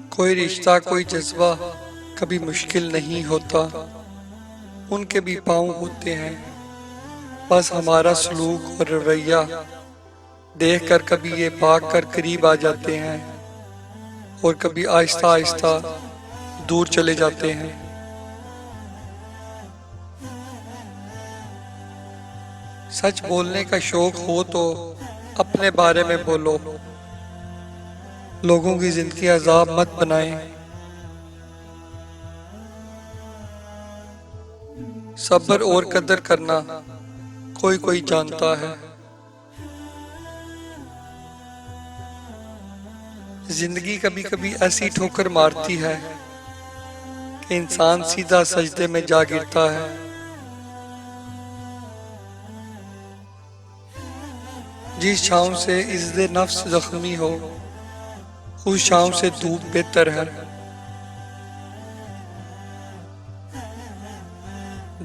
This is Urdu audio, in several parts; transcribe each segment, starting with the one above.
کوئی رشتہ کوئی جذبہ کبھی مشکل نہیں ہوتا، ان کے بھی پاؤں ہوتے ہیں، بس ہمارا سلوک اور رویہ دیکھ کر کبھی یہ بھاگ کر قریب آ جاتے ہیں اور کبھی آہستہ آہستہ دور چلے جاتے ہیں۔ سچ بولنے کا شوق ہو تو اپنے بارے میں بولو، لوگوں کی زندگی عذاب مت بنائیں۔ صبر اور قدر کرنا کوئی کوئی جانتا ہے۔ زندگی کبھی کبھی ایسی ٹھوکر مارتی ہے کہ انسان سیدھا سجدے میں جا گرتا ہے۔ جس چھاؤں سے عزت نفس زخمی ہو، اس چھاؤں سے دھوپ بہتر ہے۔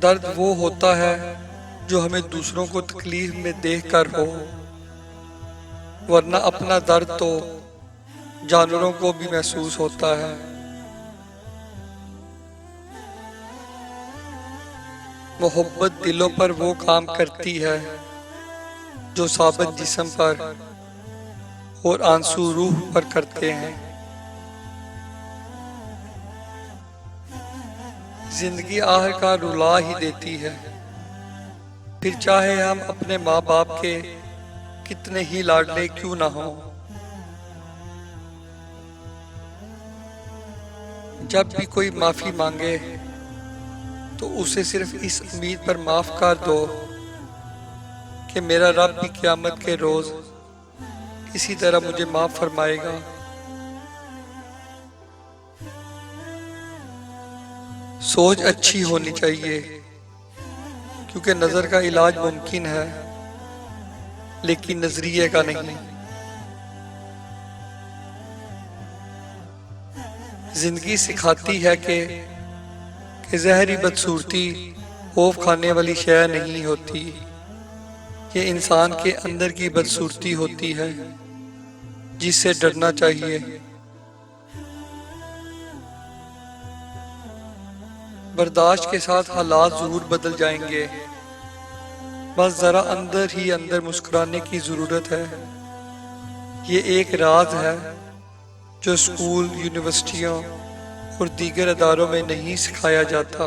درد وہ ہوتا ہے جو ہمیں دوسروں کو تکلیف میں دیکھ کر ہو، ورنہ اپنا درد تو جانوروں کو بھی محسوس ہوتا ہے۔ محبت دلوں پر وہ کام کرتی ہے جو ثابت جسم پر اور آنسو روح پر کرتے ہیں۔ زندگی آخر کا رلا ہی دیتی ہے، پھر چاہے ہم اپنے ماں باپ کے کتنے ہی لاڈلے کیوں نہ ہوں۔ جب بھی کوئی معافی مانگے تو اسے صرف اس امید پر معاف کر دو کہ میرا رب بھی قیامت کے روز اسی طرح مجھے معاف فرمائے گا۔ سوچ اچھی ہونی چاہیے، کیونکہ نظر کا علاج ممکن ہے لیکن نظریے کا نہیں۔ زندگی سکھاتی ہے کہ ظاہری بدصورتی خوف کھانے والی شے نہیں ہوتی، یہ انسان کے اندر کی بدصورتی ہوتی ہے جس سے ڈرنا چاہیے۔ برداشت کے ساتھ حالات ضرور بدل جائیں گے، بس ذرا اندر ہی اندر مسکرانے کی ضرورت ہے۔ یہ ایک راز ہے جو اسکول، یونیورسٹیوں اور دیگر اداروں میں نہیں سکھایا جاتا۔